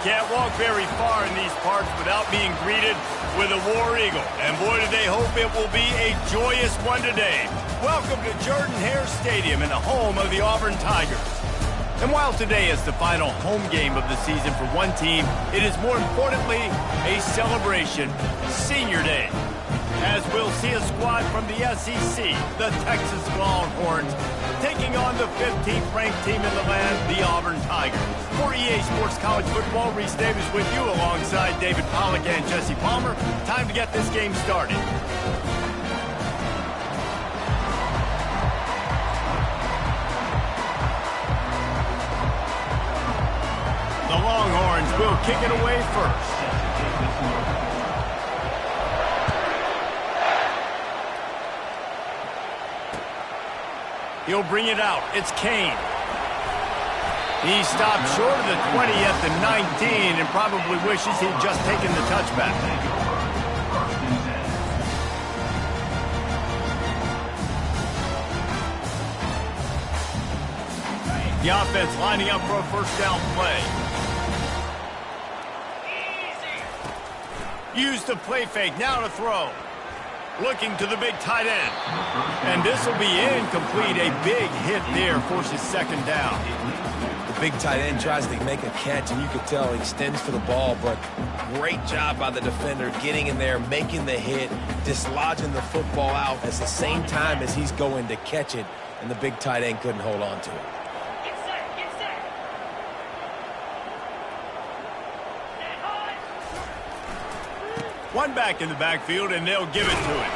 can't walk very far in these parts without being greeted with a War Eagle. And boy, do they hope it will be a joyous one today. Welcome to Jordan-Hare Stadium and the home of the Auburn Tigers. And while today is the final home game of the season for one team, it is more importantly a celebration, Senior Day, as we'll see a squad from the SEC, the Texas Longhorns, taking on the 15th ranked team in the land, the Auburn Tigers. For EA Sports College Football, Reese Davis with you alongside David Pollack and Jesse Palmer. Time to get this game started. The Longhorns will kick it away first. He'll bring it out. It's Kane. He stopped short of the 20 at the 19 and probably wishes he'd just taken the touchback. The offense lining up for a first down play. Use the play fake. Now to throw. Looking to the big tight end. And this will be incomplete. A big hit there forces second down. The big tight end tries to make a catch, and you could tell he extends for the ball, but great job by the defender getting in there, making the hit, dislodging the football out at the same time as he's going to catch it, and the big tight end couldn't hold on to it. One back in the backfield, and they'll give it to him.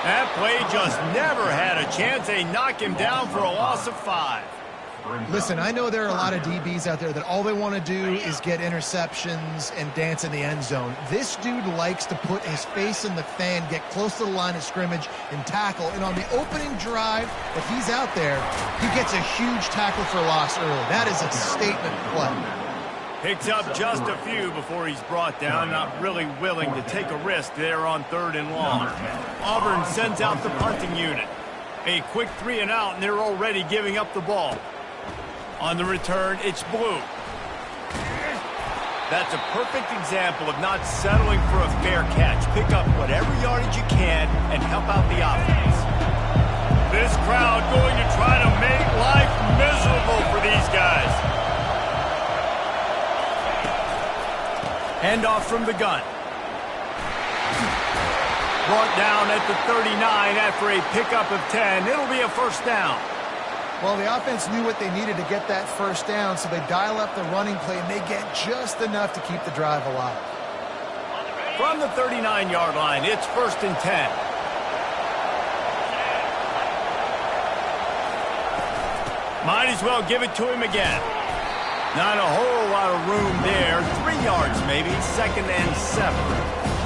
That play just never had a chance. They knock him down for a loss of 5. Listen, I know there are a lot of DBs out there that all they want to do is get interceptions and dance in the end zone. This dude likes to put his face in the fan, get close to the line of scrimmage, and tackle. And on the opening drive that he's out there, he gets a huge tackle for loss early. That is a statement play. Picks up just a few before he's brought down, not really willing to take a risk there on 3rd and long. Auburn sends out the punting unit. A quick 3 and out, and they're already giving up the ball. On the return, it's Blue. That's a perfect example of not settling for a fair catch. Pick up whatever yardage you can and help out the offense. This crowd going to try to make life miserable for these guys. Handoff from the gun. Brought down at the 39 after a pickup of 10. It'll be a first down. Well, the offense knew what they needed to get that first down, so they dial up the running play, and they get just enough to keep the drive alive. From the 39-yard line, it's 1st and 10. Might as well give it to him again. Not a whole lot of room there. 3 yards maybe, 2nd and 7.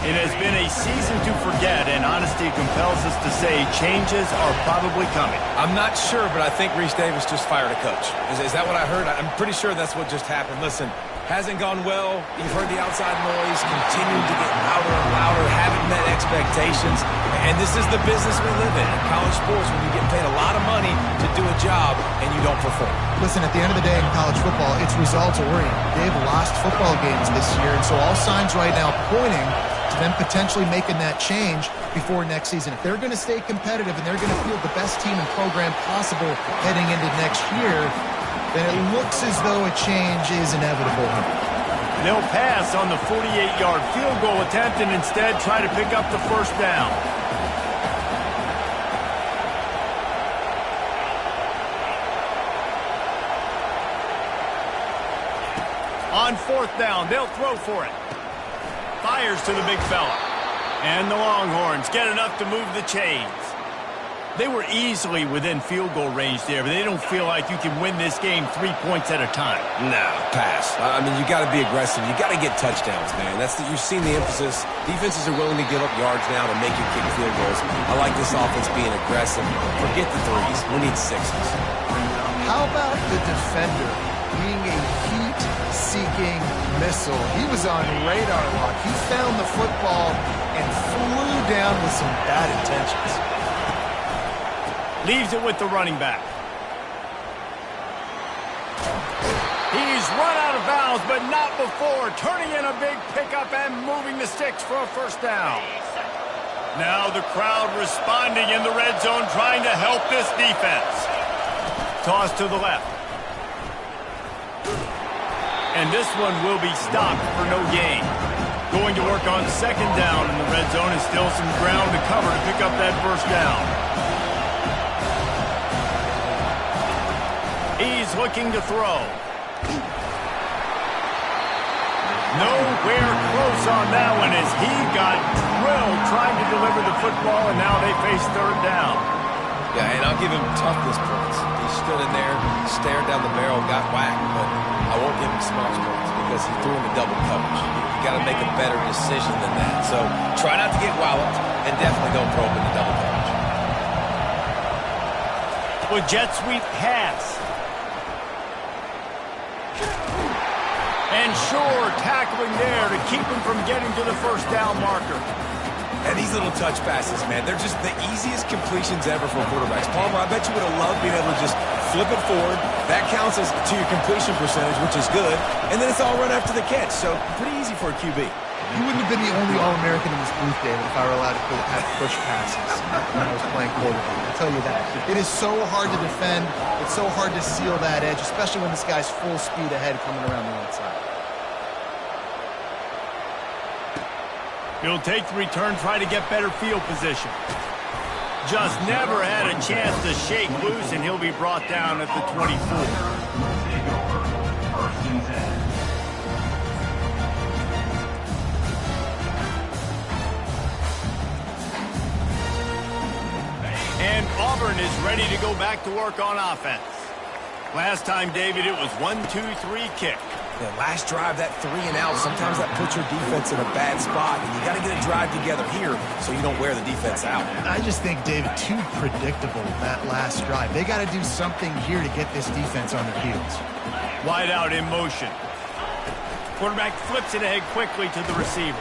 It has been a season to forget, and honesty compels us to say changes are probably coming. I'm not sure, but I think Reese Davis just fired a coach. Is that what I heard? I'm pretty sure that's what just happened. Listen, hasn't gone well. You've heard the outside noise, continuing to get louder and louder, haven't met expectations. And this is the business we live in college sports, when you get paid a lot of money to do a job and you don't perform. Listen, at the end of the day in college football, it's results oriented. They've lost football games this year, and so all signs right now pointing to them potentially making that change before next season. If they're going to stay competitive and they're going to field the best team and program possible heading into next year, then it looks as though a change is inevitable. They'll pass on the 48-yard field goal attempt and instead try to pick up the first down. On 4th down, they'll throw for it. Fires to the big fella. And the Longhorns get enough to move the chains. They were easily within field goal range there, but they don't feel like you can win this game 3 points at a time. No, pass. I mean, you got to be aggressive. You got to get touchdowns, man. You've seen the emphasis. Defenses are willing to give up yards now to make you kick field goals. I like this offense being aggressive. Forget the 3s. We need 6s. How about the defender being a heat-seeking missile? He was on radar lock. He found the football and flew down with some bad intentions. Leaves it with the running back. He's run out of bounds, but not before turning in a big pickup and moving the sticks for a first down. Now the crowd responding in the red zone, trying to help this defense. Toss to the left. And this one will be stopped for no gain. Going to work on second down in the red zone, and still some ground to cover to pick up that first down. He's looking to throw. Nowhere close on that one as he got drilled trying to deliver the football, and now they face third down. Yeah, and I'll give him toughness points. He stood in there, stared down the barrel, got whacked, but I won't give him smarts points because he threw him in double coverage. You got to make a better decision than that. So try not to get walloped, and definitely don't throw him into double coverage. With jet sweep pass. And sure, tackling there to keep him from getting to the first down marker. And these little touch passes, man, they're just the easiest completions ever for quarterbacks. Palmer, I bet you would have loved being able to just flip it forward. That counts as to your completion percentage, which is good. And then it's all run after the catch, so pretty easy for a QB. You wouldn't have been the only All-American in this booth, David, if I were allowed to have push passes when I was playing quarterback. I'll tell you that. It is so hard to defend. It's so hard to seal that edge, especially when this guy's full speed ahead coming around the outside. He'll take the return, try to get better field position. Just never had a chance to shake loose, and he'll be brought down at the 24. And Auburn is ready to go back to work on offense. Last time, David, it was 1-2-3 kick. Yeah, last drive, that 3 and out, sometimes that puts your defense in a bad spot, and you got to get a drive together here so you don't wear the defense out. I just think, David, too predictable that last drive. They got to do something here to get this defense on their heels. Wide out in motion. Quarterback flips it ahead quickly to the receiver.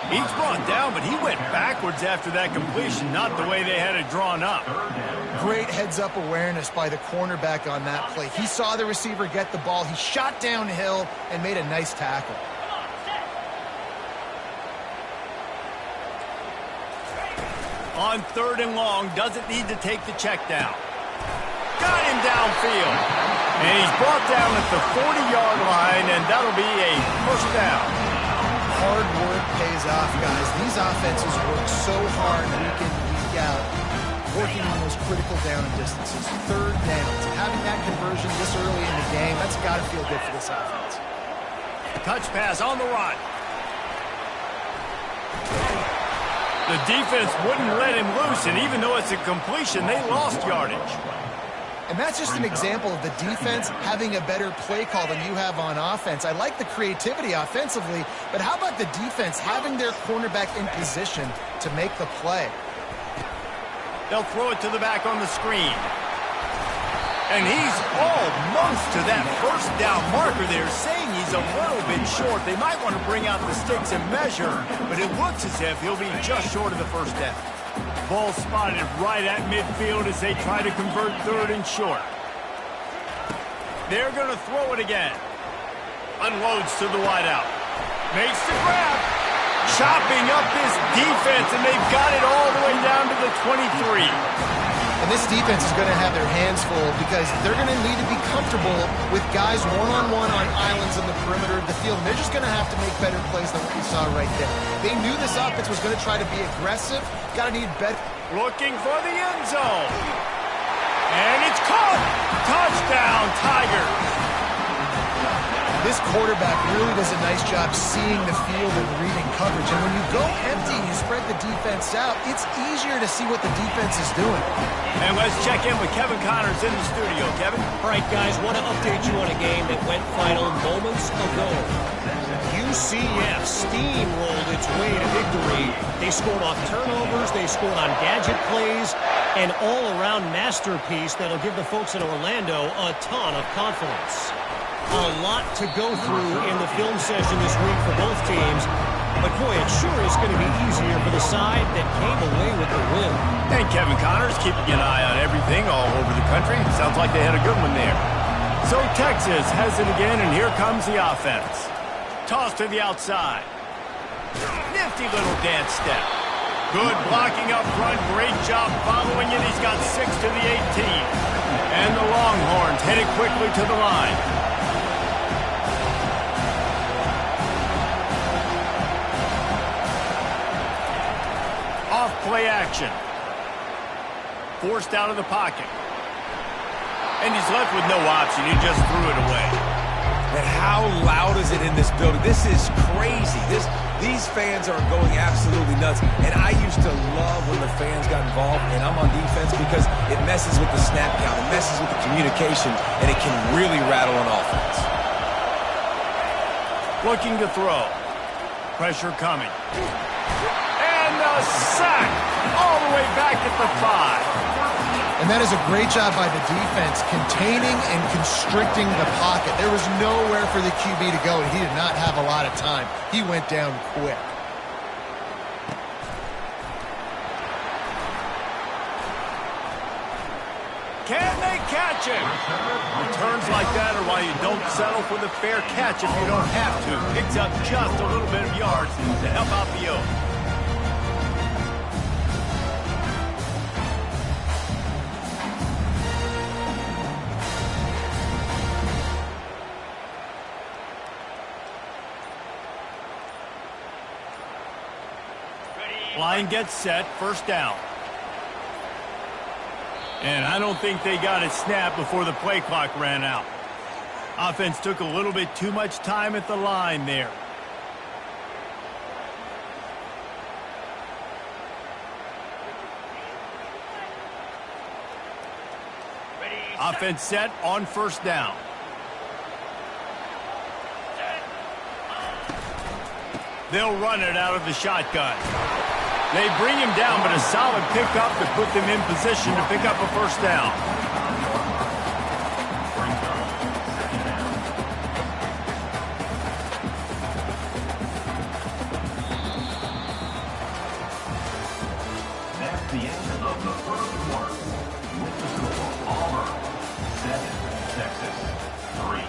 He's brought down, but he went backwards after that completion, not the way they had it drawn up. Great heads-up awareness by the cornerback on that play. He saw the receiver get the ball. He shot downhill and made a nice tackle. On third and long, doesn't need to take the check down. Got him downfield. And he's brought down at the 40-yard line, and that'll be a first down. Hard work pays off, guys. These offenses work so hard week in, week out, working on those critical down and distances. Third downs. And having that conversion this early in the game, that's got to feel good for this offense. Touch pass on the run. The defense wouldn't let him loose, and even though it's a completion, they lost yardage. And that's just an example of the defense having a better play call than you have on offense. I like the creativity offensively, but how about the defense having their cornerback in position to make the play? They'll throw it to the back on the screen. And he's almost to that first down marker there, saying he's a little bit short. They might want to bring out the sticks and measure, but it looks as if he'll be just short of the first down. Ball spotted right at midfield as they try to convert third and short. They're going to throw it again. Unloads to the wideout. Makes the grab. Chopping up this defense, and they've got it all the way down to the 23. And this defense is going to have their hands full because they're going to need to be comfortable with guys one-on-one on islands in the perimeter of the field. And they're just going to have to make better plays than what we saw right there. They knew this offense was going to try to be aggressive. Got to need better. Looking for the end zone. And it's caught. Touchdown, Tigers. This quarterback really does a nice job seeing the field and reading coverage. And when you go empty and you spread the defense out, it's easier to see what the defense is doing. And let's check in with Kevin Connors in the studio. Kevin? All right, guys, want to update you on a game that went final moments ago. UCF steamrolled its way to victory. They scored off turnovers, they scored on gadget plays, an all-around masterpiece that'll give the folks in Orlando a ton of confidence. A lot to go through in the film session this week for both teams. But, boy, it sure is going to be easier for the side that came away with the win. And Kevin Connors keeping an eye on everything all over the country. Sounds like they had a good one there. So Texas has it again, and here comes the offense. Toss to the outside. Nifty little dance step. Good blocking up front. Great job following it. He's got 6 to the 18. And the Longhorns headed quickly to the line. Off play action. Forced out of the pocket. And he's left with no option. He just threw it away. And how loud is it in this building? This is crazy. These fans are going absolutely nuts. And I used to love when the fans got involved, and I'm on defense because it messes with the snap count, it messes with the communication, and it can really rattle an offense. Looking to throw. Pressure coming. And a sack all the way back at the 5. And that is a great job by the defense, containing and constricting the pocket. There was nowhere for the QB to go, and he did not have a lot of time. He went down quick. Can they catch him? Returns like that are why you don't settle for the fair catch if you don't have to. Picks up just a little bit of yards to help out the Oaks. Line gets set, first down. And I don't think they got it snapped before the play clock ran out. Offense took a little bit too much time at the line there. Offense set on first down. They'll run it out of the shotgun. They bring him down, but a solid pickup to put them in position to pick up a first down. That's the end of the first quarter. With the score, Auburn 7, Texas 3.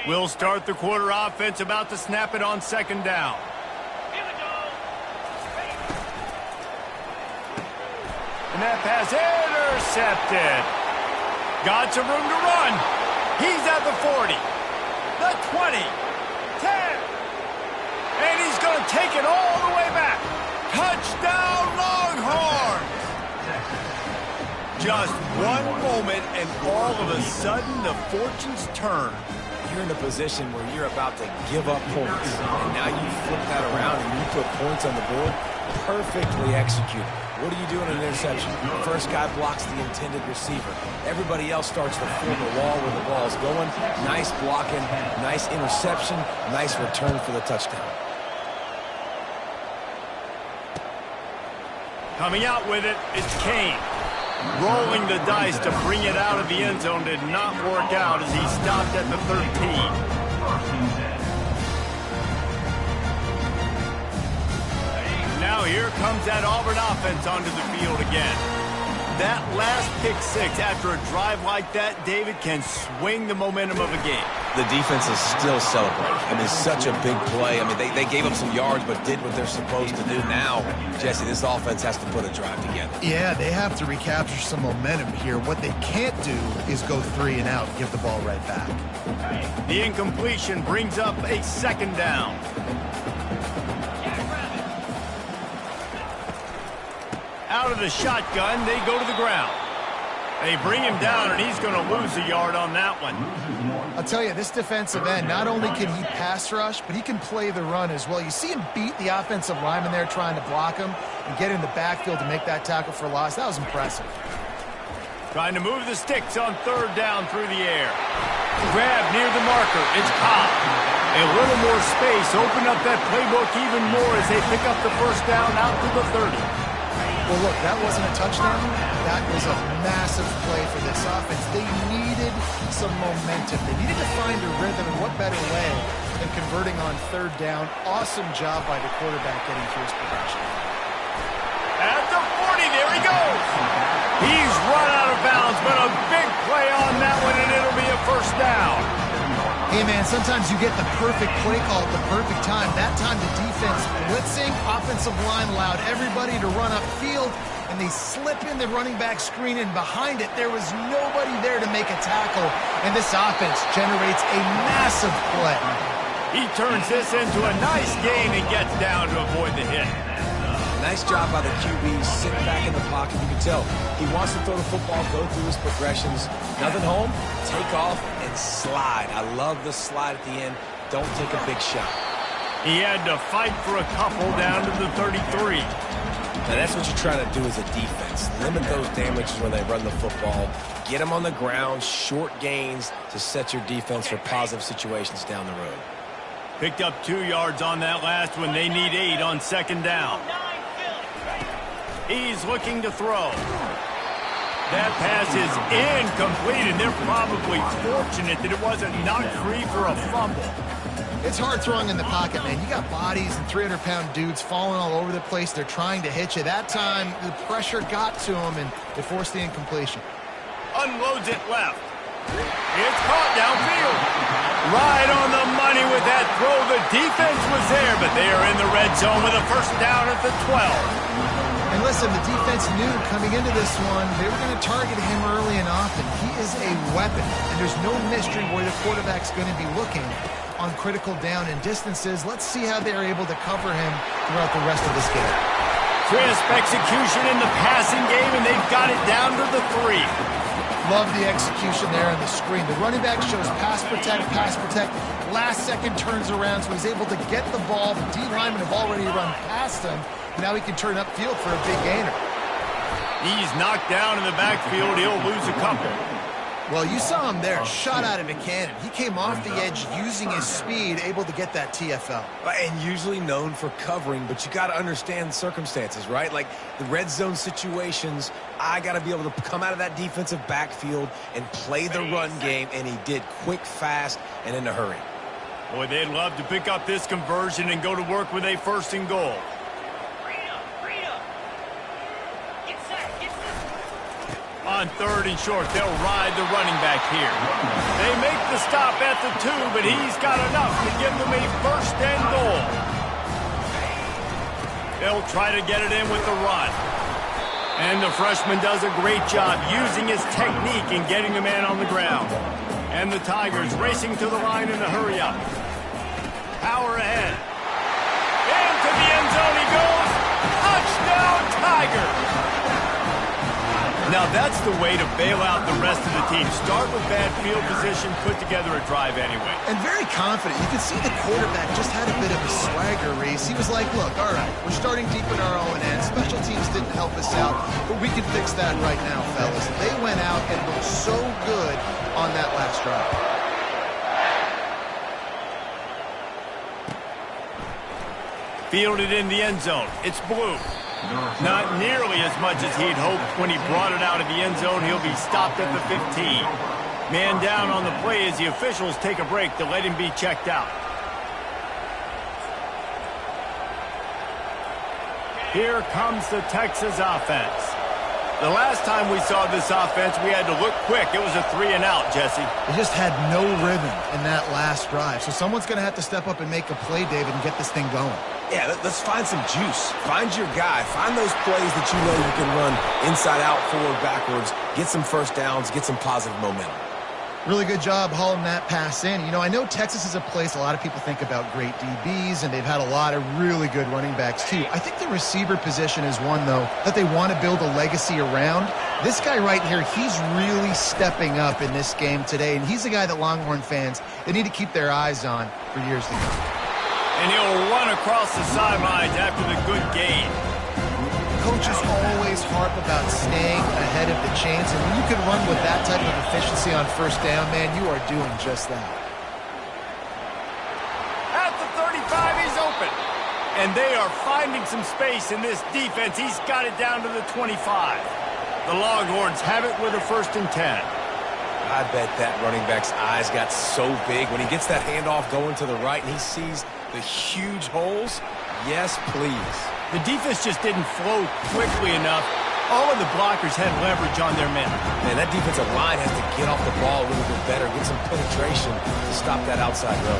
We'll start the quarter offense, about to snap it on second down. And that pass intercepted. Got some room to run. He's at the 40, the 20, 10. And he's going to take it all the way back. Touchdown, Longhorns! Just one moment, and all of a sudden, the fortunes turn. You're in a position where you're about to give up points, and now you flip that around and you put points on the board. Perfectly executed. What do you do in an interception? The first guy blocks the intended receiver. Everybody else starts to form a wall where the ball's going. Nice blocking, nice interception, nice return for the touchdown. Coming out with it, it's Kane. Rolling the dice to bring it out of the end zone did not work out as he stopped at the 13. Now here comes that Auburn offense onto the field again. That last pick six after a drive like that, David, can swing the momentum of a game. The defense is still celebrating. I mean, such a big play. I mean, they gave up some yards but did what they're supposed to do. Now, Jesse, this offense has to put a drive together. Yeah, they have to recapture some momentum here. What they can't do is go 3 and out and give the ball right back. The incompletion brings up a second down. Out of the shotgun, they go to the ground. They bring him down, and he's going to lose a yard on that one. I'll tell you, this defensive end, not only can he pass rush, but he can play the run as well. You see him beat the offensive lineman there trying to block him and get in the backfield to make that tackle for loss. That was impressive. Trying to move the sticks on third down through the air. Grab near the marker. It's Cobb. A little more space. Open up that playbook even more as they pick up the first down out to the 30. Well, look, that wasn't a touchdown. That was a massive play for this offense. They needed some momentum. They needed to find a rhythm, and what better way than converting on third down. Awesome job by the quarterback getting through his progression. At the 40, there he goes. He's run out of bounds, but a big play on that one, and it'll be a first down. Hey, man, sometimes you get the perfect play call at the perfect time. That time the defense blitzing, offensive line allowed everybody to run upfield, and they slip in the running back screen, and behind it there was nobody there to make a tackle, and this offense generates a massive play. He turns this into a nice gain and gets down to avoid the hit. Nice job by the QB, sitting back in the pocket. You can tell he wants to throw the football, go through his progressions. Nothing home, take off, and slide. I love the slide at the end. Don't take a big shot. He had to fight for a couple down to the 33. Now that's what you're trying to do as a defense. Limit those damages when they run the football. Get them on the ground, short gains to set your defense for positive situations down the road. Picked up 2 yards on that last one. They need 8 on second down. He's looking to throw. That pass is incomplete, and they're probably fortunate that it wasn't knocked free for a fumble. It's hard throwing in the pocket, man. You got bodies and 300-pound dudes falling all over the place. They're trying to hit you. That time, the pressure got to them, and it forced the incompletion. Unloads it left. It's caught downfield. Right on the money with that throw. The defense was there, but they are in the red zone with a first down at the 12. And listen, the defense knew coming into this one, they were going to target him early and often. He is a weapon, and there's no mystery where the quarterback's going to be looking on critical down and distances. Let's see how they're able to cover him throughout the rest of this game. Crisp execution in the passing game, and they've got it down to the 3. Love the execution there on the screen. The running back shows pass protect. Last second turns around, so he's able to get the ball. The D linemen have already run past him. Now he can turn upfield for a big gainer. He's knocked down in the backfield. He'll lose a couple. Well, you saw him there, shot out of a cannon. He came off the edge using his speed, able to get that TFL. And usually known for covering, but you got to understand circumstances, right? Like the red zone situations, I got to be able to come out of that defensive backfield and play the run game, and he did quick, fast, and in a hurry. Boy, they'd love to pick up this conversion and go to work with a 1st and goal. On 3rd and short, they'll ride the running back here. They make the stop at the 2, but he's got enough to give them a 1st and goal. They'll try to get it in with the run. And the freshman does a great job using his technique and getting the man on the ground. And the Tigers racing to the line in a hurry-up. Power ahead. Into the end zone he goes. Touchdown, Tigers! Now that's the way to bail out the rest of the team. Start with bad field position, put together a drive anyway. And very confident. You can see the quarterback just had a bit of a swagger, Reese. He was like, look, all right, we're starting deep in our own end. Special teams didn't help us out, but we can fix that right now, fellas. They went out and looked so good on that last drive. Fielded in the end zone. It's Blue. Not nearly as much as he'd hoped when he brought it out of the end zone. He'll be stopped at the 15. Man down on the play as the officials take a break to let him be checked out. Here comes the Texas offense. The last time we saw this offense, we had to look quick. It was a 3 and out, Jesse. They just had no rhythm in that last drive. So someone's going to have to step up and make a play, David, and get this thing going. Yeah, let's find some juice. Find your guy. Find those plays that you know you can run inside out, forward, backwards. Get some first downs. Get some positive momentum. Really good job hauling that pass in. You know, I know Texas is a place a lot of people think about great DBs, and they've had a lot of really good running backs too. I think the receiver position is one, though, that they want to build a legacy around. This guy right here, he's really stepping up in this game today, and he's a guy that Longhorn fans, they need to keep their eyes on for years to come. And he'll run across the sidelines after the good gain. Coaches always harp about staying ahead of the chains, and when you can run with that type of efficiency on first down, man, you are doing just that. At the 35, he's open. And they are finding some space in this defense. He's got it down to the 25. The Longhorns have it with a 1st and 10. I bet that running back's eyes got so big when he gets that handoff going to the right and he sees the huge holes. Yes, please. The defense just didn't flow quickly enough. All of the blockers had leverage on their men. Man, that defensive line has to get off the ball a little bit better, get some penetration to stop that outside run.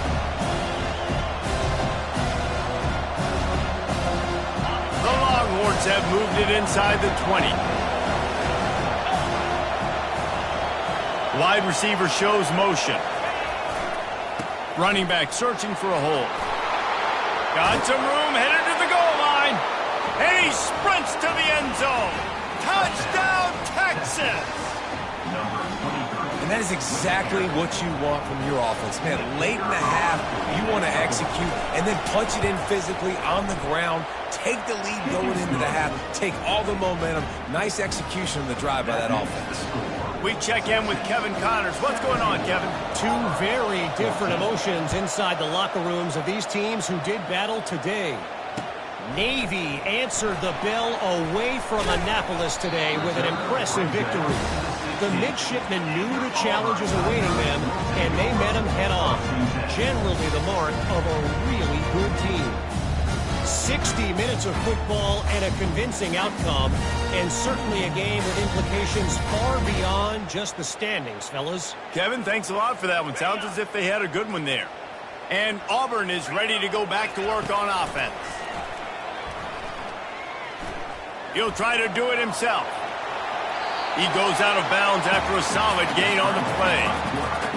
The Longhorns have moved it inside the 20. Wide receiver shows motion. Running back searching for a hole. Got some room, headed to the goal line. And he sprints to the end zone. Touchdown, Texas! And that is exactly what you want from your offense. Man, late in the half, you want to execute and then punch it in physically on the ground. Take the lead going into the half. Take all the momentum. Nice execution of the drive by that offense. We check in with Kevin Connors. What's going on, Kevin? Two very different emotions inside the locker rooms of these teams who did battle today. Navy answered the bell away from Annapolis today with an impressive victory. The midshipmen knew the challenges awaiting them, and they met them head-on. Generally the mark of a really good team. 60 minutes of football and a convincing outcome, and certainly a game with implications far beyond just the standings, fellas. Kevin, thanks a lot for that one. Sounds as if they had a good one there. And Auburn is ready to go back to work on offense. He'll try to do it himself. He goes out of bounds after a solid gain on the play.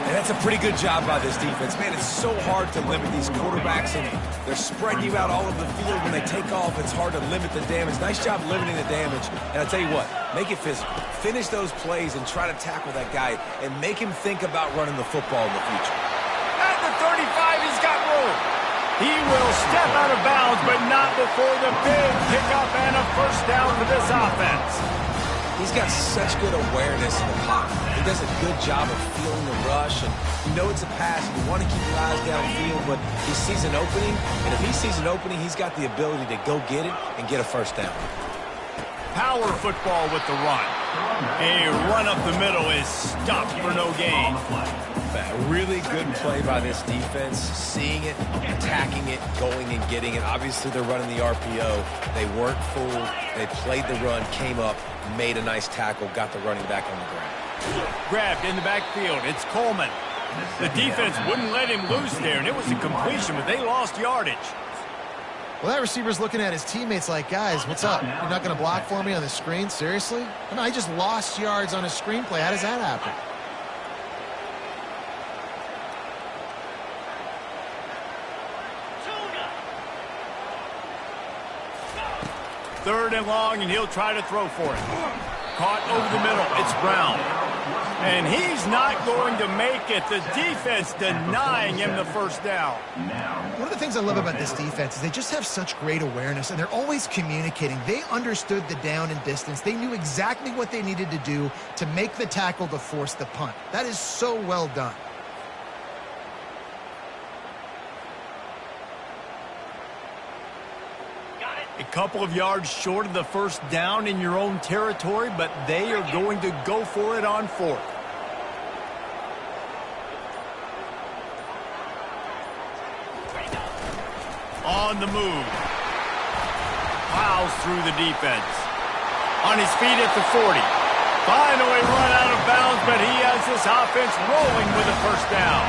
And that's a pretty good job by this defense. Man, it's so hard to limit these quarterbacks, and they're spreading you out all over the field. When they take off, it's hard to limit the damage. Nice job limiting the damage. And I'll tell you what, make it physical. Finish those plays and try to tackle that guy and make him think about running the football in the future. At the 35, he's got room. He will step out of bounds, but not before the big pickup and a 1st down for this offense. He's got such good awareness in the pocket. He does a good job of feeling the rush, and you know it's a pass, and you want to keep your eyes downfield, but he sees an opening, and if he sees an opening, he's got the ability to go get it and get a 1st down. Power football with the run. A run up the middle is stopped for no gain. A really good play by this defense, seeing it, attacking it, going and getting it. Obviously, they're running the RPO. They weren't fooled. They played the run, came up, made a nice tackle, got the running back on the ground. Grabbed in the backfield. It's Coleman. The defense wouldn't let him loose there, and it was a completion, but they lost yardage. Well, that receiver's looking at his teammates like, guys, what's up? You're not going to block for me on the screen? Seriously? No, I just lost yards on a screenplay. How does that happen? Third and long, and he'll try to throw for it. Caught over the middle. It's Brown. And he's not going to make it. The defense denying him the 1st down. One of the things I love about this defense is they just have such great awareness, and they're always communicating. They understood the down and distance. They knew exactly what they needed to do to make the tackle to force the punt. That is so well done. A couple of yards short of the 1st down in your own territory, but they are going to go for it on 4th. On the move. Plows through the defense. On his feet at the 40. Finally run out of bounds, but he has this offense rolling with a 1st down.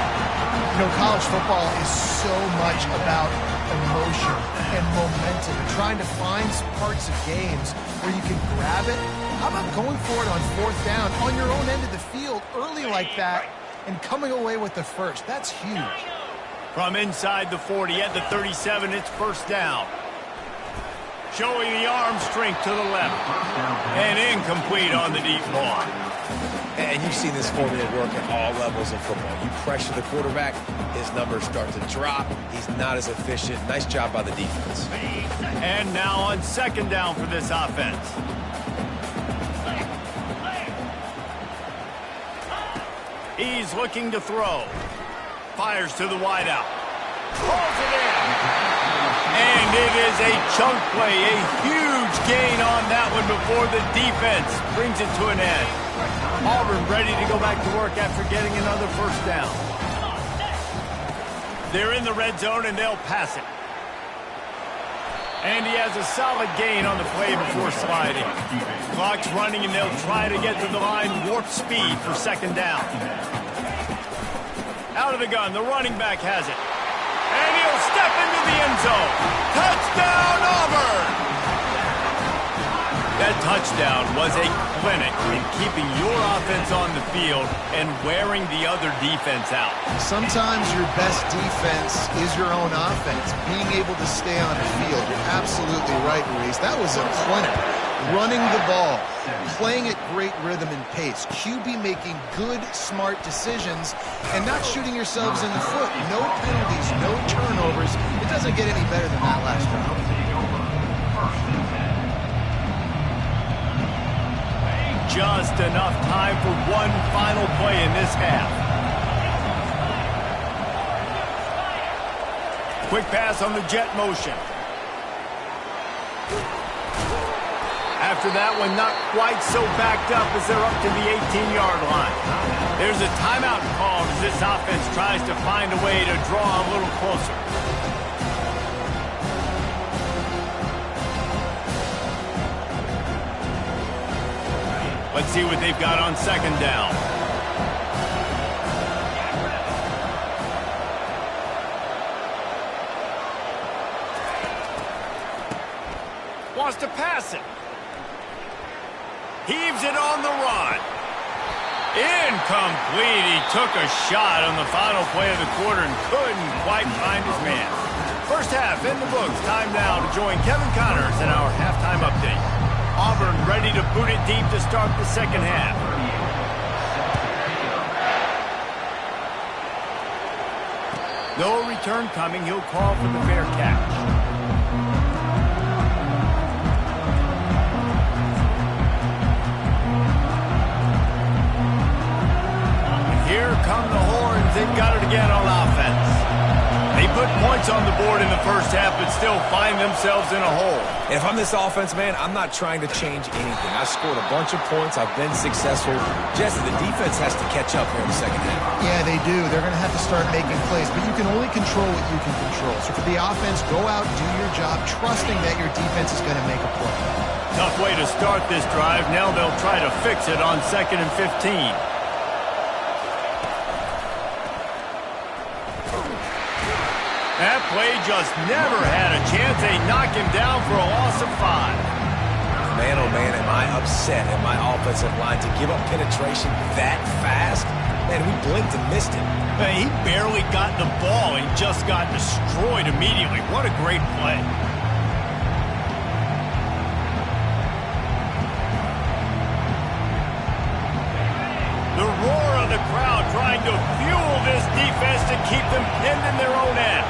You know, college football is so much about emotion and momentum and trying to find parts of games where you can grab it. How about going for it on 4th down on your own end of the field early like that and coming away with the 1st? That's huge. From inside the 40 at the 37, it's 1st down. Showing the arm strength to the left. And incomplete on the deep ball. And you've seen this formula work at all levels of football. You pressure the quarterback, his numbers start to drop. He's not as efficient. Nice job by the defense. And now on 2nd down for this offense. He's looking to throw. Fires to the wideout. Pulls it in. And it is a chunk play, a huge gain on that one before the defense brings it to an end. Auburn ready to go back to work after getting another first down. They're in the red zone, and they'll pass it. And he has a solid gain on the play before sliding. Clock's running, and they'll try to get to the line, warp speed for second down. Out of the gun, the running back has it. And he'll step into the end zone. Touchdown, Auburn! That touchdown was a clinic in keeping your offense on the field and wearing the other defense out. Sometimes your best defense is your own offense, being able to stay on the field. You're absolutely right, Reese. That was a clinic. Running the ball, playing at great rhythm and pace. QB making good, smart decisions and not shooting yourselves in the foot. No penalties, no turnovers. It doesn't get any better than that last round. Just enough time for one final play in this half. Quick pass on the jet motion. After that one, not quite so backed up as they're up to the 18-yard line. There's a timeout called as this offense tries to find a way to draw a little closer. Let's see what they've got on second down. Wants to pass it. Heaves it on the run. Incomplete. He took a shot on the final play of the quarter and couldn't quite find his man. First half in the books. Time now to join Kevin Connors in our halftime update. Auburn ready to boot it deep to start the second half. No return coming. He'll call for the fair catch. Here come the horns. They've got it again on offense. They put points on the board in the first half, but still find themselves in a hole. And if I'm this offense, man, I'm not trying to change anything. I scored a bunch of points. I've been successful. Jesse, the defense has to catch up here in the second half. Yeah, they do. They're going to have to start making plays, but you can only control what you can control. So for the offense, go out, do your job, trusting that your defense is going to make a play. Tough way to start this drive. Now they'll try to fix it on 2nd and 15. That play just never had a chance. They knock him down for a loss of 5. Man, oh man, am I upset at my offensive line to give up penetration that fast? Man, we blinked and missed it. He barely got the ball and just got destroyed immediately. What a great play. The roar of the crowd trying to fuel this defense to keep them pinned in their own end.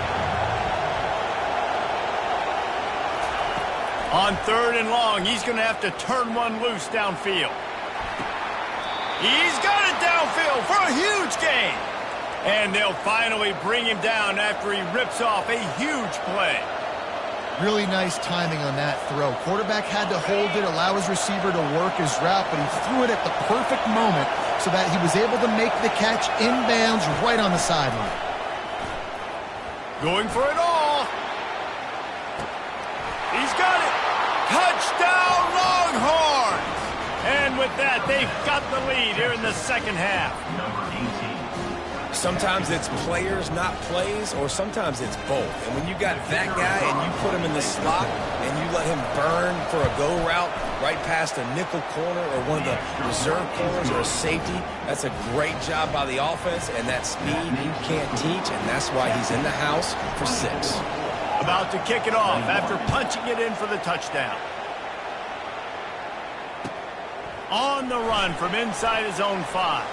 On 3rd and long, he's going to have to turn one loose downfield. He's got it downfield for a huge gain. And they'll finally bring him down after he rips off a huge play. Really nice timing on that throw. Quarterback had to hold it, allow his receiver to work his route, but he threw it at the perfect moment so that he was able to make the catch inbounds right on the sideline. Going for it all. He's got it. Touchdown, Longhorns! And with that, they've got the lead here in the second half. Sometimes it's players, not plays, or sometimes it's both. And when you got that guy and you put him in the slot and you let him burn for a go route right past a nickel corner or one of the reserve corners or a safety, that's a great job by the offense, and that speed you can't teach, and that's why he's in the house for 6. About to kick it off after punching it in for the touchdown. On the run from inside his own 5.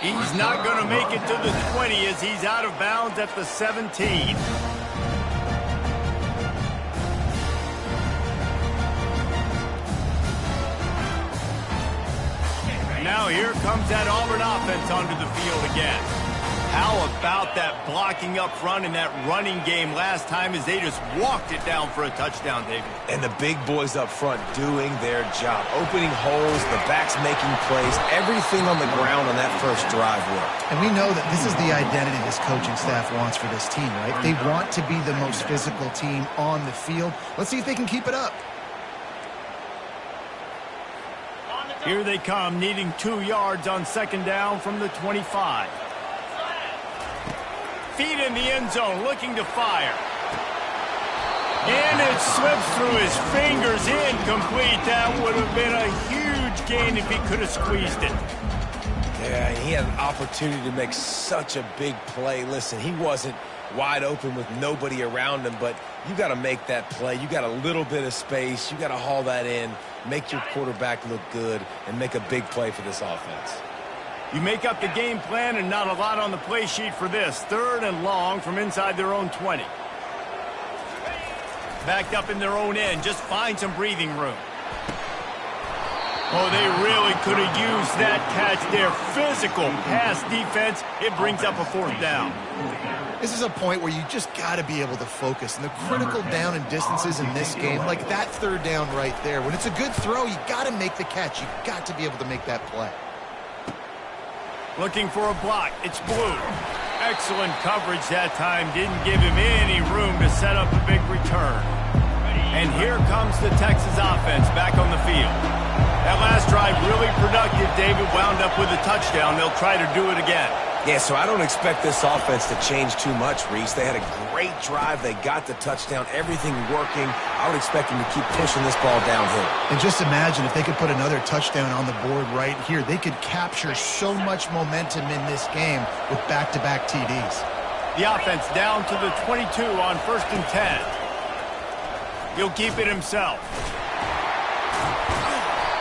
He's not going to make it to the 20 as he's out of bounds at the 17. Now here comes that Auburn offense onto the field again. How about that blocking up front in that running game last time as they just walked it down for a touchdown, David? And the big boys up front doing their job. Opening holes, the backs making plays. Everything on the ground on that first drive worked. And we know that this is the identity this coaching staff wants for this team, right? They want to be the most physical team on the field. Let's see if they can keep it up. Here they come, needing 2 yards on second down from the 25. Feet in the end zone, looking to fire. And it slips through his fingers, incomplete. That would have been a huge gain if he could have squeezed it. Yeah, he had an opportunity to make such a big play. Listen, he wasn't wide open with nobody around him, but you got to make that play. You got a little bit of space. You got to haul that in, make your quarterback look good, and make a big play for this offense. You make up the game plan and not a lot on the play sheet for this. 3rd and long from inside their own 20. Backed up in their own end. Just find some breathing room. Oh, they really could have used that catch there. Physical pass defense. It brings up a 4th down. This is a point where you just got to be able to focus. And the critical down and distances in this game, like that 3rd down right there, when it's a good throw, you got to make the catch. You got to be able to make that play. Looking for a block. It's Blue. Excellent coverage that time. Didn't give him any room to set up a big return. And here comes the Texas offense back on the field. That last drive really productive. David wound up with a touchdown. They'll try to do it again. Yeah, so I don't expect this offense to change too much, Reese. They had a great drive. They got the touchdown. Everything working. I would expect them to keep pushing this ball downhill. And just imagine if they could put another touchdown on the board right here. They could capture so much momentum in this game with back-to-back TDs. The offense down to the 22 on 1st and 10. He'll keep it himself.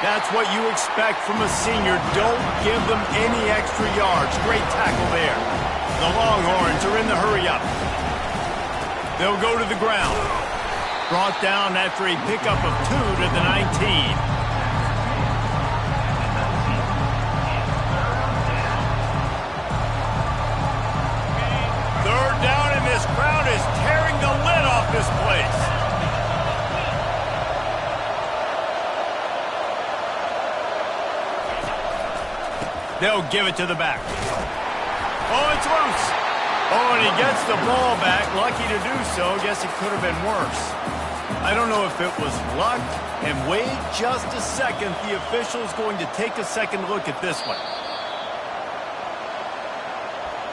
That's what you expect from a senior. Don't give them any extra yards. Great tackle there. The Longhorns are in the hurry-up. They'll go to the ground. Brought down after a pickup of 2 to the 19. Third down, and this crowd is tearing the lid off this place. They'll give it to the back. Oh, it's loose. Oh, and he gets the ball back. Lucky to do so. Guess it could have been worse. I don't know if it was luck. And wait just a second. The official's going to take a second look at this one.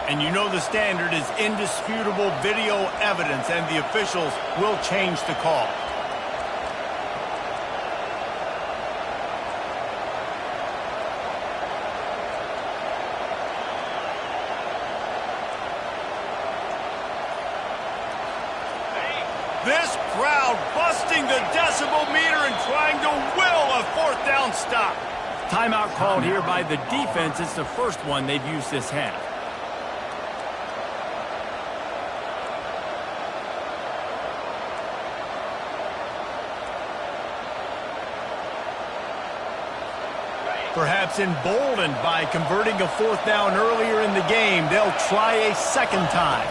And you know the standard is indisputable video evidence, and the officials will change the call. This crowd busting the decibel meter and trying to will a 4th down stop. Timeout called here by the defense. It's the first one they've used this half. Perhaps emboldened by converting a 4th down earlier in the game, they'll try a second time.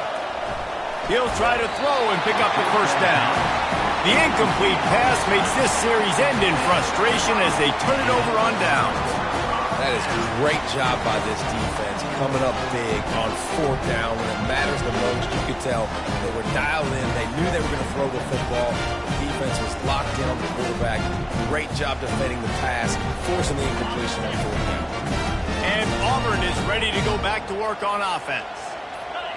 He'll try to throw and pick up the 1st down. The incomplete pass makes this series end in frustration as they turn it over on downs. That is a great job by this defense, coming up big on 4th down when it matters the most. You could tell they were dialed in. They knew they were going to throw the football. The defense was locked in on the quarterback. Great job defending the pass, forcing the incompletion on 4th down. And Auburn is ready to go back to work on offense.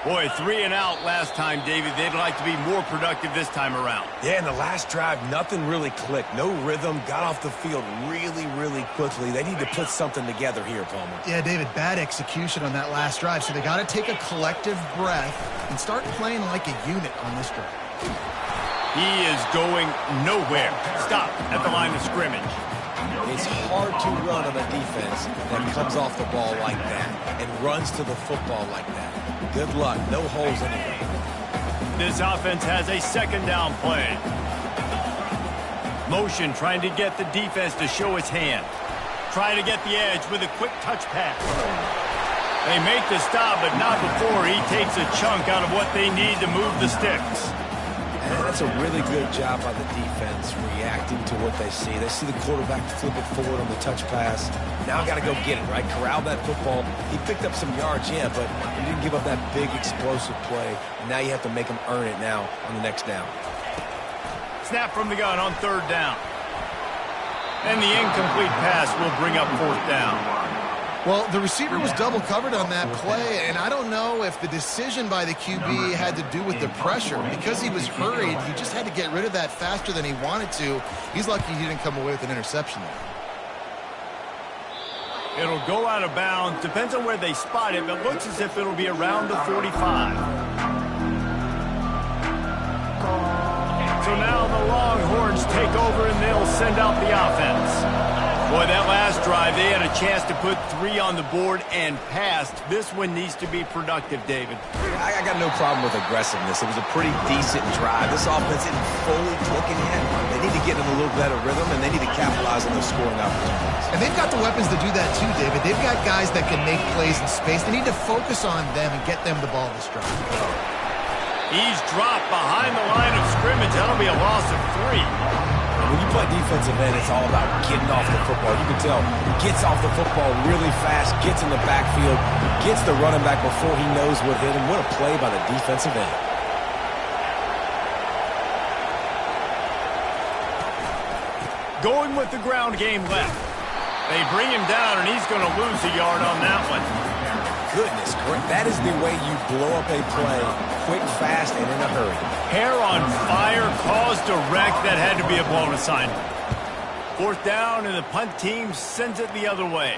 Boy, 3 and out last time, David. They'd like to be more productive this time around. Yeah, in the last drive, nothing really clicked. No rhythm, got off the field really, really quickly. They need to put something together here, Palmer. Yeah, David, bad execution on that last drive, so they got to take a collective breath and start playing like a unit on this drive. He is going nowhere. Stop at the line of scrimmage. It's hard to run on a defense that comes off the ball like that and runs to the football like that. Good luck. No holes anyway. This offense has a 2nd down play. Motion trying to get the defense to show its hand. Trying to get the edge with a quick touch pass. They make the stop, but not before he takes a chunk out of what they need to move the sticks. And that's a really good job by the defense, reacting to what they see. They see the quarterback flip it forward on the touch pass. Now got to go get it, right? Corral that football. He picked up some yards, yeah, but he didn't give up that big explosive play. And now you have to make him earn it now on the next down. Snap from the gun on 3rd down. And the incomplete pass will bring up 4th down. Well, the receiver was double covered on that play, and I don't know if the decision by the QB had to do with the pressure. Because he was hurried, he just had to get rid of that faster than he wanted to. He's lucky he didn't come away with an interception there. It'll go out of bounds. Depends on where they spot it, but looks as if it'll be around the 45. So now the Longhorns take over, and they'll send out the offense. Boy, that last drive, they had a chance to put 3 on the board and passed. This one needs to be productive, David. I got no problem with aggressiveness. It was a pretty decent drive. This offense isn't fully clicking yet. They need to get in a little better rhythm, and they need to capitalize on those scoring opportunities. And they've got the weapons to do that too, David. They've got guys that can make plays in space. They need to focus on them and get them the ball this drive. He's dropped behind the line of scrimmage. That'll be a loss of 3. When you play defensive end, it's all about getting off the football. You can tell he gets off the football really fast, gets in the backfield, gets the running back before he knows what hit him. What a play by the defensive end. Going with the ground game left. They bring him down, and he's going to lose a yard on that one. Goodness, that is the way you blow up a play, quick, fast, and in a hurry. Hair on fire, caused a wreck. That had to be a blown assignment. 4th down, and the punt team sends it the other way.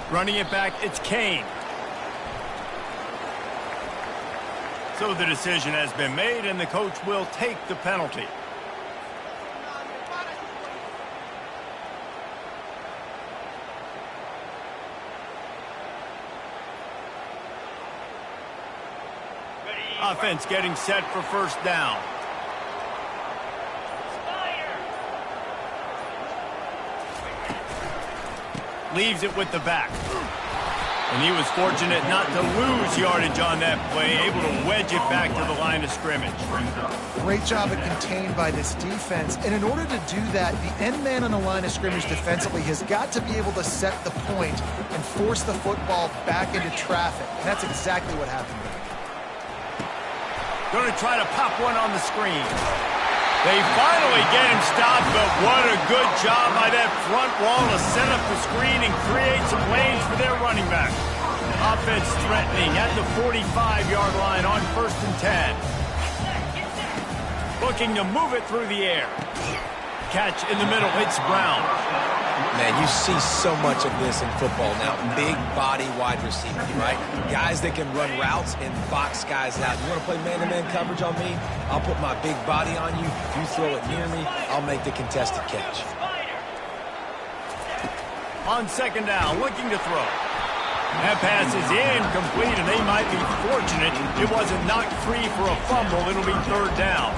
Running it back, it's Kane. So the decision has been made, and the coach will take the penalty. Offense getting set for 1st down. Leaves it with the back. And he was fortunate not to lose yardage on that play, able to wedge it back to the line of scrimmage. Great job of contained by this defense. And in order to do that, the end man on the line of scrimmage defensively has got to be able to set the point and force the football back into traffic. And that's exactly what happened there. Going to try to pop one on the screen. They finally get him stopped, but what a good job by that front wall to set up the screen and create some lanes for their running back. Offense threatening at the 45-yard line on 1st and 10. Looking to move it through the air. Catch in the middle, it's Brown. Man, you see so much of this in football now. Big body wide receiver, right? Guys that can run routes and box guys out. You want to play man-to-man coverage on me? I'll put my big body on you. You throw it near me, I'll make the contested catch. On 2nd down, looking to throw. That pass is incomplete, and they might be fortunate it wasn't knocked free for a fumble. It'll be 3rd down.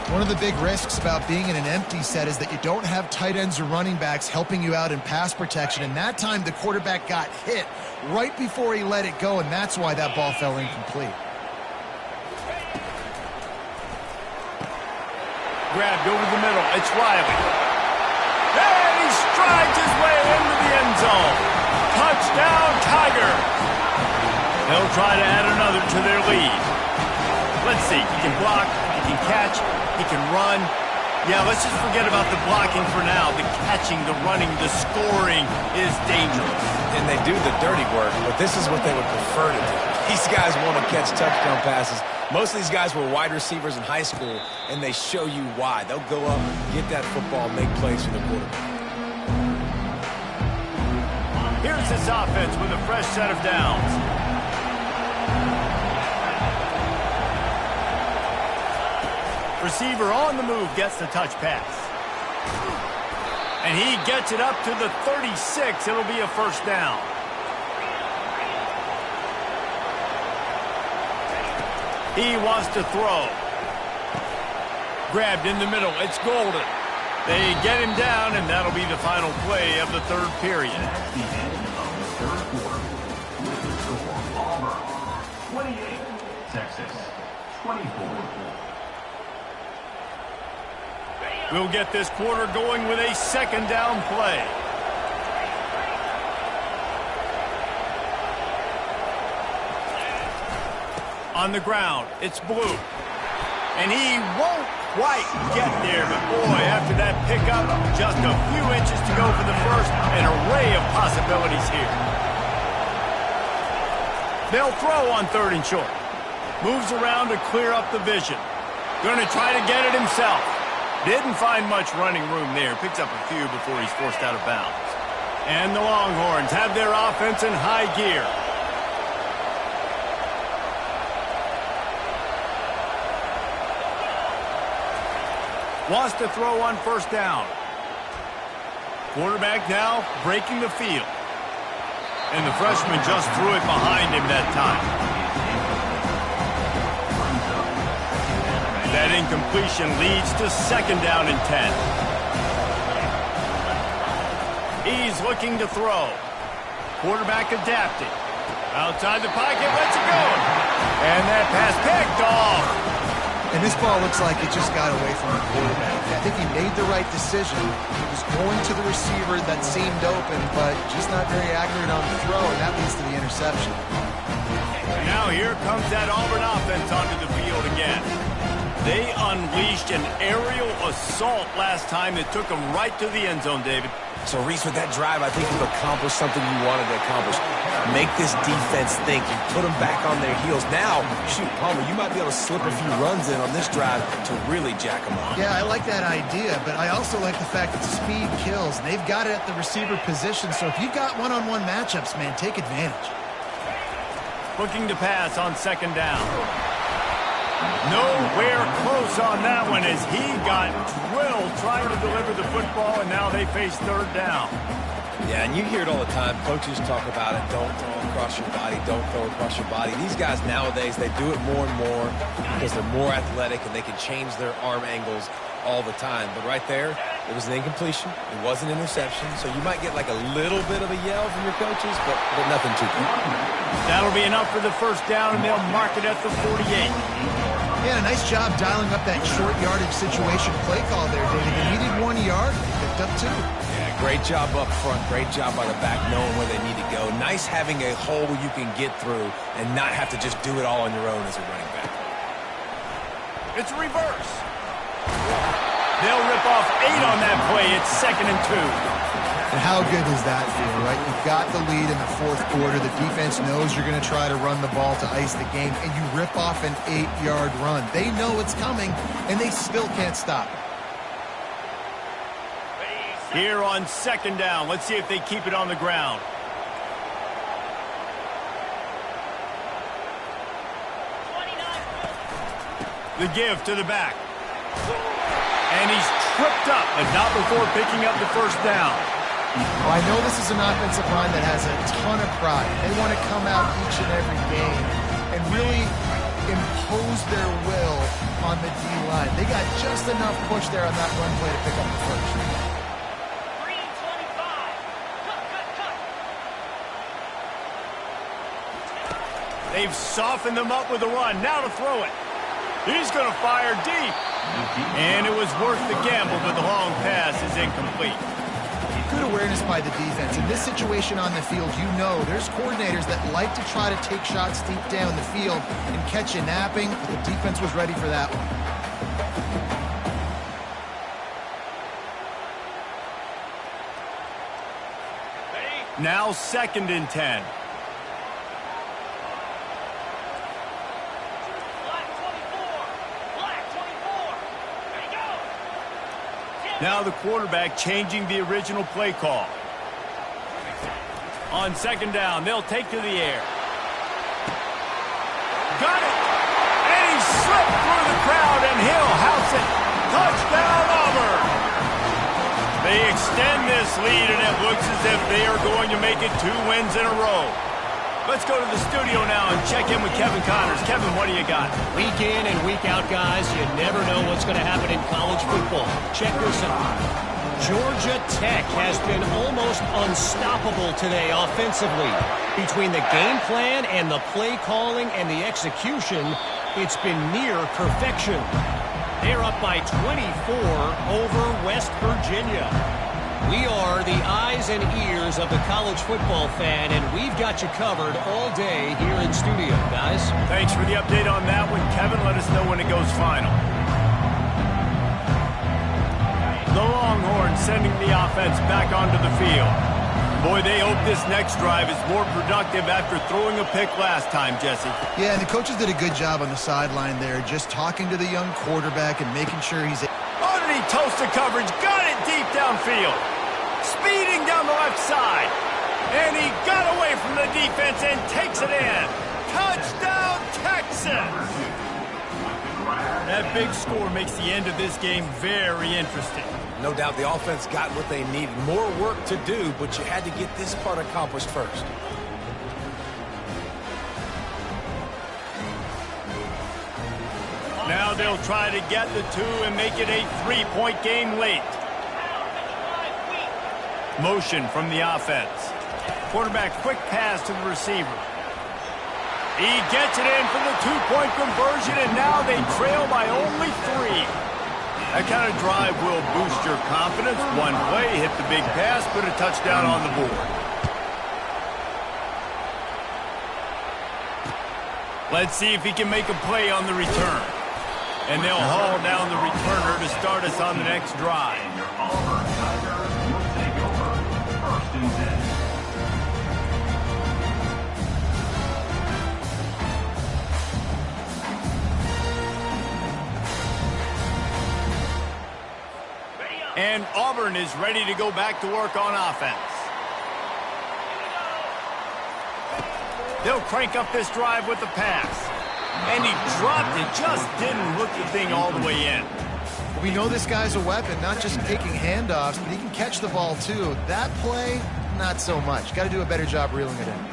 One of the big risks about being in an empty set is that you don't have tight ends or running backs helping you out in pass protection. And that time, the quarterback got hit right before he let it go, and that's why that ball fell incomplete. Grabbed over the middle. It's Riley. And he strides his way into the end zone. Touchdown, Tiger. They'll try to add another to their lead. Let's see. He can block. He can catch. He can run. Yeah, let's just forget about the blocking for now. The catching, the running, the scoring is dangerous. And they do the dirty work, but this is what they would prefer to do. These guys want to catch touchdown passes. Most of these guys were wide receivers in high school, and they show you why. They'll go up, get that football, make plays for the quarterback. Here's this offense with a fresh set of downs. Receiver on the move gets the touch pass. And he gets it up to the 36. It'll be a 1st down. He wants to throw. Grabbed in the middle. It's Golden. They get him down, and that'll be the final play of the 3rd period. At the end of the 3rd quarter, 28, Texas 24. We'll get this quarter going with a second down play. On the ground, it's Blue. And he won't quite get there, but boy, after that pickup, just a few inches to go for the first. An array of possibilities here. They'll throw on 3rd and short. Moves around to clear up the vision. Going to try to get it himself. Didn't find much running room there. Picks up a few before he's forced out of bounds. And the Longhorns have their offense in high gear. Wants to throw on 1st down. Quarterback now breaking the field. And the freshman just threw it behind him that time. That incompletion leads to 2nd down and 10. He's looking to throw. Quarterback adapting. Outside the pocket, lets it go. And that pass picked off. And this ball looks like it just got away from the quarterback. I think he made the right decision. He was going to the receiver that seemed open, but just not very accurate on the throw, and that leads to the interception. Now here comes that Auburn offense onto the field again. They unleashed an aerial assault last time that took them right to the end zone, David. So, Reese, with that drive, I think you've accomplished something you wanted to accomplish. Make this defense think. You put them back on their heels. Now, shoot, Palmer, you might be able to slip a few runs in on this drive to really jack them up. Yeah, I like that idea, but I also like the fact that speed kills. They've got it at the receiver position, so if you've got one-on-one matchups, man, take advantage. Looking to pass on 2nd down. Nowhere close on that one as he got drilled trying to deliver the football, and now they face 3rd down. Yeah, and you hear it all the time. Coaches talk about it. Don't throw across your body. Don't throw across your body. These guys nowadays, they do it more and more because they're more athletic and they can change their arm angles all the time. But right there, it was an incompletion. It was an interception. So you might get like a little bit of a yell from your coaches, but nothing too big. That'll be enough for the 1st down, and they'll mark it at the 48. Yeah, nice job dialing up that short yardage situation play call there, David. They needed 1 yard. They picked up 2. Yeah, great job up front. Great job by the back knowing where they need to go. Nice having a hole you can get through and not have to just do it all on your own as a running back. It's a reverse. They'll rip off 8 on that play. It's 2nd and 2. And how good does that feel, right? You've got the lead in the 4th quarter. The defense knows you're going to try to run the ball to ice the game, and you rip off an 8-yard run. They know it's coming, and they still can't stop it. Here on 2nd down, let's see if they keep it on the ground. The give to the back. And he's tripped up, but not before picking up the 1st down. Well, I know this is an offensive line that has a ton of pride. They want to come out each and every game and really impose their will on the D-line. They got just enough push there on that run play to pick up the 1st. They've softened them up with a run. Now to throw it. He's going to fire deep. And it was worth the gamble, but the long pass is incomplete. Good awareness by the defense. In this situation on the field, you know there's coordinators that like to try to take shots deep down the field and catch you napping, but the defense was ready for that one. Now 2nd and 10. Now the quarterback changing the original play call. On 2nd down, they'll take to the air. Got it! And he slipped through the crowd, and he'll house it. Touchdown, Auburn! They extend this lead, and it looks as if they are going to make it 2 wins in a row. Let's go to the studio now and check in with Kevin Connors. Kevin, what do you got? Week in and week out, guys, you never know what's going to happen in college football. Check this out. Georgia Tech has been almost unstoppable today offensively. Between the game plan and the play calling and the execution, it's been near perfection. They're up by 24 over West Virginia. We are the eyes and ears of the college football fan, and we've got you covered all day here in studio, guys. Thanks for the update on that one, Kevin. Let us know when it goes final. The Longhorns sending the offense back onto the field. Boy, they hope this next drive is more productive after throwing a pick last time, Jesse. Yeah, and the coaches did a good job on the sideline there, just talking to the young quarterback and making sure he's... Underneath toasted coverage, got it deep downfield. Speeding down the left side. And he got away from the defense and takes it in. Touchdown, Texas! That big score makes the end of this game very interesting. No doubt the offense got what they needed. More work to do, but you had to get this part accomplished first. Now they'll try to get the two and make it a three-point game late. Motion from the offense. Quarterback quick pass to the receiver. He gets it in for the two-point conversion, and now they trail by only 3. That kind of drive will boost your confidence. One play, hit the big pass, put a touchdown on the board. Let's see if he can make a play on the return. And they'll haul down the returner to start us on the next drive. Your Auburn Tigers will take over. 1st and 10. And Auburn is ready to go back to work on offense. They'll crank up this drive with the pass. And he dropped it, just didn't hook the thing all the way in. We know this guy's a weapon, not just taking handoffs, but he can catch the ball too. That play, not so much. Got to do a better job reeling it in.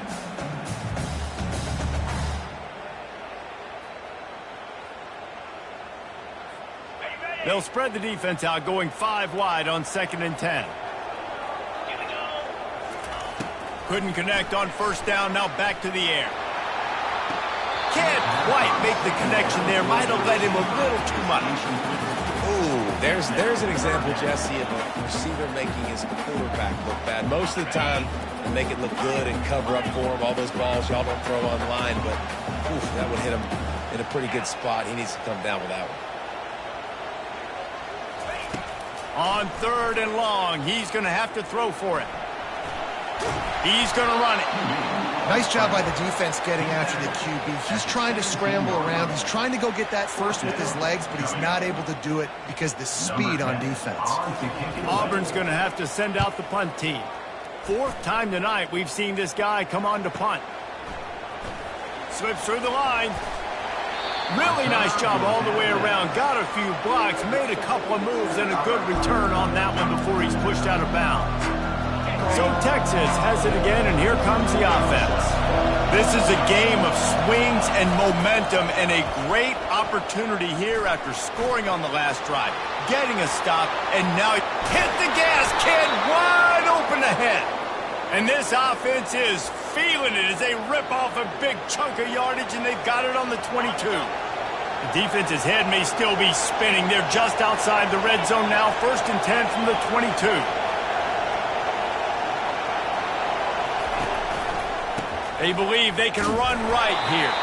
They'll spread the defense out, going 5 wide on 2nd and 10. Couldn't connect on 1st down, now back to the air. Can't quite make the connection there. Might have let him a little too much. Ooh, there's an example, Jesse, of a receiver making his quarterback look bad. Most of the time, they make it look good and cover up for him. All those balls y'all don't throw online, but oof, that would hit him in a pretty good spot. He needs to come down with that one. On 3rd and long, he's going to have to throw for it. He's going to run it. Nice job by the defense getting after the QB. He's trying to scramble around. He's trying to go get that first with his legs, but he's not able to do it because of the speed on defense. Auburn's going to have to send out the punt team. 4th time tonight we've seen this guy come on to punt. Slips through the line. Really nice job all the way around. Got a few blocks, made a couple of moves, and a good return on that one before he's pushed out of bounds. So Texas has it again, and here comes the offense. This is a game of swings and momentum, and a great opportunity here after scoring on the last drive, getting a stop, and now hit the gas can wide open ahead. And this offense is feeling it as they rip off a big chunk of yardage, and they've got it on the 22. The defense's head may still be spinning. They're just outside the red zone now, 1st and 10 from the 22. They believe they can run right here.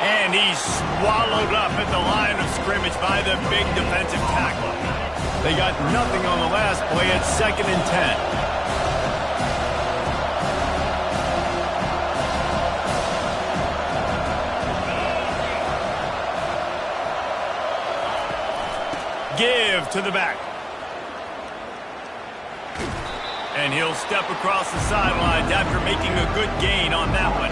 And he's swallowed up at the line of scrimmage by the big defensive tackle. They got nothing on the last play at 2nd and 10. Give to the back. And he'll step across the sidelines after making a good gain on that one.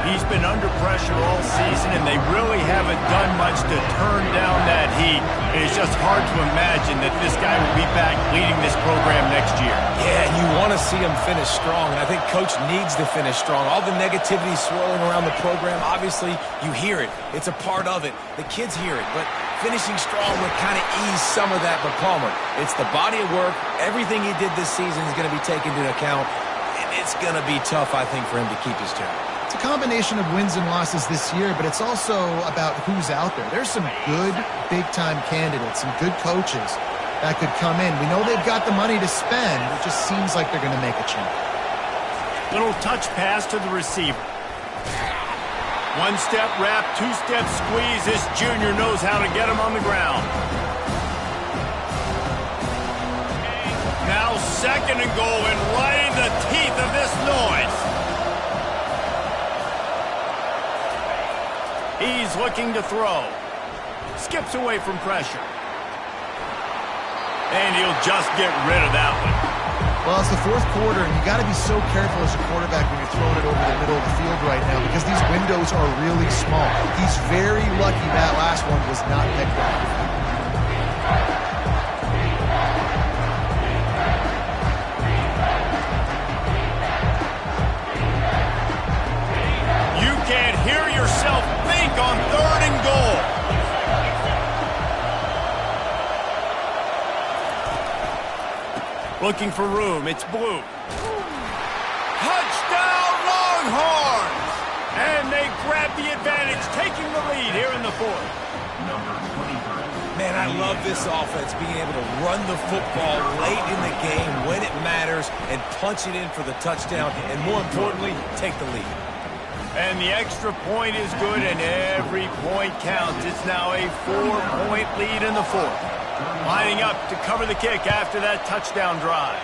He's been under pressure all season, and they really haven't done much to turn down that heat. It's just hard to imagine that this guy will be back leading this program next year. Yeah, you want to see him finish strong, and I think Coach needs to finish strong. All the negativity swirling around the program, obviously, you hear it. It's a part of it. The kids hear it, but finishing strong would kind of ease some of that, but Palmer, it's the body of work. Everything he did this season is going to be taken into account, and it's going to be tough, I think, for him to keep his job. It's a combination of wins and losses this year, but it's also about who's out there. There's some good big-time candidates, some good coaches that could come in. We know they've got the money to spend. It just seems like they're going to make a change. Little touch pass to the receiver. One-step wrap, two-step squeeze. This junior knows how to get him on the ground. Now second and goal, and right in the teeth of this noise. He's looking to throw. Skips away from pressure. And he'll just get rid of that one. Well, it's the fourth quarter, and you got to be so careful as a quarterback when you're throwing it over the middle of the field right now because these windows are really small. He's very lucky that last one was not picked off. You can't hear yourself think on third and goal. Looking for room. It's Blue. Touchdown, Longhorns! And they grab the advantage, taking the lead here in the fourth. Man, I love this offense, being able to run the football late in the game when it matters and punch it in for the touchdown, and more importantly, take the lead. And the extra point is good, and every point counts. It's now a 4-point lead in the fourth. Lining up to cover the kick after that touchdown drive.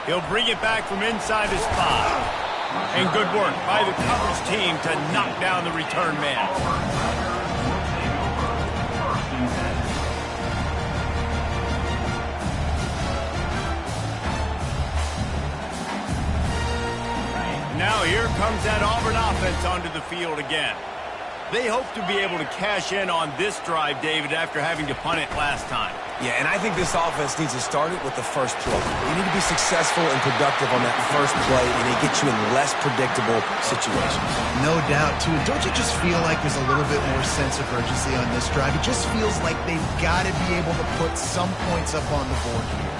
He'll bring it back from inside his 5. And good work by the coverage team to knock down the return man. Now here comes that Auburn offense onto the field again. They hope to be able to cash in on this drive, David, after having to punt it last time. Yeah, and I think this offense needs to start it with the first play. You need to be successful and productive on that first play, and it gets you in less predictable situations. No doubt, too. Don't you just feel like there's a little bit more sense of urgency on this drive? It just feels like they've got to be able to put some points up on the board here.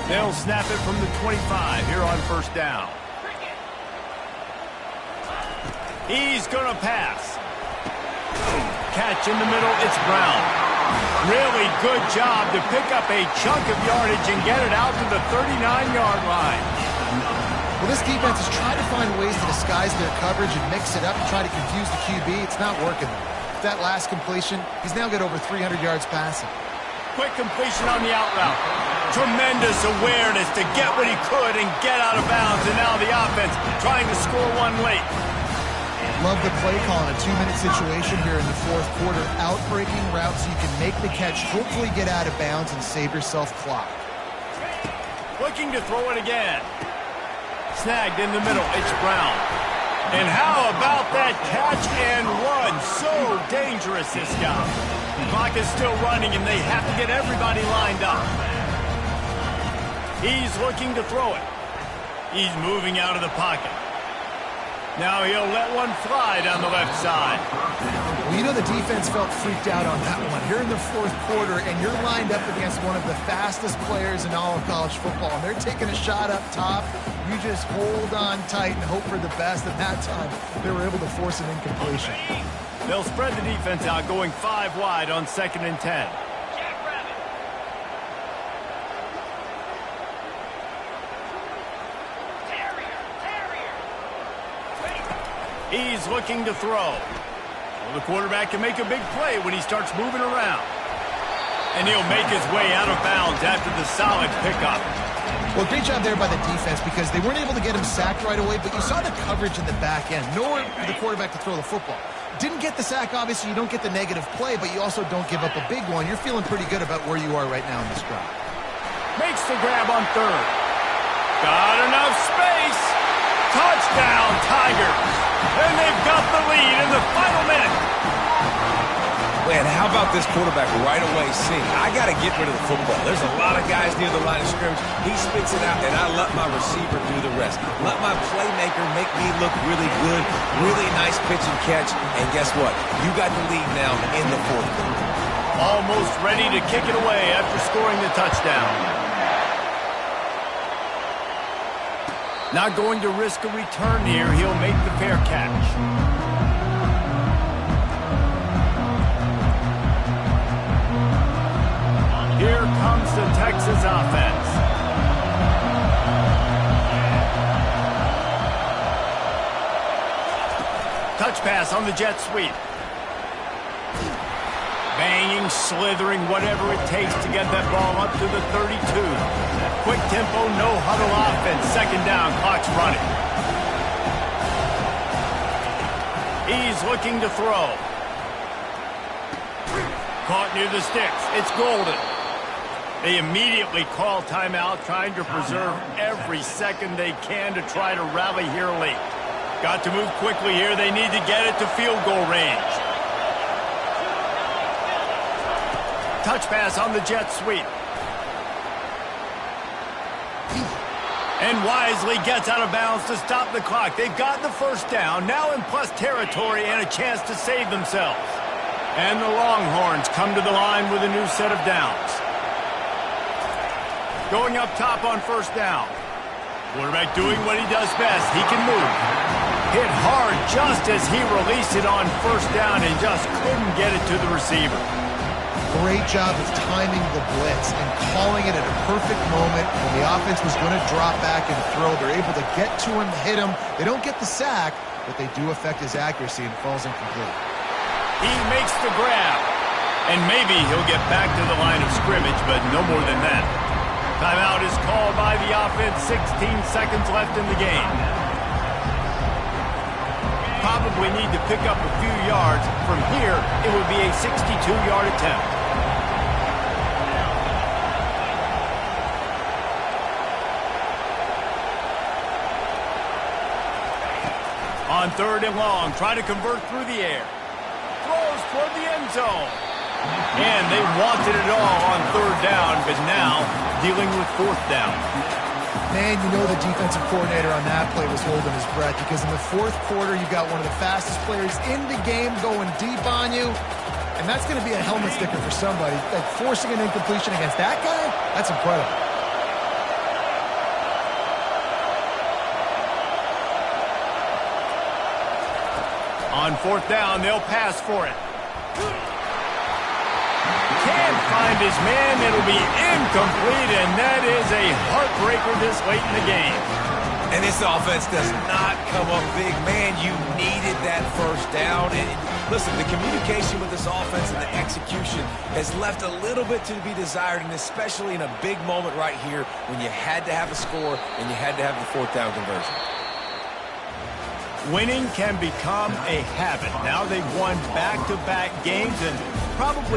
They'll snap it from the 25 here on first down. He's going to pass. Catch in the middle, it's Brown. Really good job to pick up a chunk of yardage and get it out to the 39-yard line. Well, this defense is trying to find ways to disguise their coverage and mix it up and try to confuse the QB. It's not working. That last completion, he's now got over 300 yards passing. Quick completion on the out route. Tremendous awareness to get what he could and get out of bounds. And now the offense trying to score one late. Love the play call in a 2-minute situation here in the fourth quarter. Out-breaking route so you can make the catch, hopefully get out of bounds and save yourself clock. Looking to throw it again. Snagged in the middle. It's Brown. And how about that catch and run? So dangerous, this guy. The clock is still running, and they have to get everybody lined up. He's looking to throw it. He's moving out of the pocket. Now he'll let one fly down the left side. Well, you know the defense felt freaked out on that one. You're in the fourth quarter, and you're lined up against one of the fastest players in all of college football, and they're taking a shot up top. You just hold on tight and hope for the best. At that time, they were able to force an incompletion. They'll spread the defense out, going 5 wide on 2nd and 10. He's looking to throw. Well, the quarterback can make a big play when he starts moving around. And he'll make his way out of bounds after the solid pickup. Well, great job there by the defense because they weren't able to get him sacked right away, but you saw the coverage in the back end. Nowhere for the quarterback to throw the football. Didn't get the sack, obviously. You don't get the negative play, but you also don't give up a big one. You're feeling pretty good about where you are right now in this drive. Makes the grab on 3rd. Got enough space. Touchdown, Tigers. And they've got the lead in the final minute. And how about this quarterback right away seeing, I got to get rid of the football. There's a lot of guys near the line of scrimmage. He spits it out, and I let my receiver do the rest. Let my playmaker make me look really good, really nice pitch and catch. And guess what? You got the lead now in the fourth quarter. Almost ready to kick it away after scoring the touchdown. Not going to risk a return here. He'll make the fair catch. Here comes the Texas offense. Touch pass on the jet sweep. Banging, slithering, whatever it takes to get that ball up to the 32. Quick tempo, no huddle offense. Second down, clock's running. He's looking to throw. Caught near the sticks. It's Golden. They immediately call timeout, trying to preserve every second they can to try to rally here late. Got to move quickly here. They need to get it to field goal range. Touch pass on the jet sweep. And wisely gets out of bounds to stop the clock. They've got the first down, now in plus territory and a chance to save themselves. And the Longhorns come to the line with a new set of downs. Going up top on first down. Quarterback doing what he does best. He can move. Hit hard just as he released it on first down and just couldn't get it to the receiver. Great job of timing the blitz and calling it at a perfect moment when the offense was going to drop back and throw. They're able to get to him, hit him. They don't get the sack, but they do affect his accuracy and falls incomplete. He makes the grab. And maybe he'll get back to the line of scrimmage, but no more than that. Timeout is called by the offense. 16 seconds left in the game. Probably need to pick up a few yards. From here, it would be a 62-yard attempt. On third and long, trying to convert through the air. Throws toward the end zone. And they wanted it all on third down, but now dealing with fourth down. Man, you know the defensive coordinator on that play was holding his breath because in the fourth quarter, you got one of the fastest players in the game going deep on you. And that's going to be a helmet sticker for somebody. Like forcing an incompletion against that guy, that's incredible. On fourth down, they'll pass for it. Can't find his man. It'll be incomplete, and that is a heartbreaker this late in the game. And this offense does not come up big. Man, you needed that first down. And listen, the communication with this offense and the execution has left a little bit to be desired, and especially in a big moment right here when you had to have a score and you had to have the fourth down conversion. Winning can become a habit. Now they've won back-to-back games and probably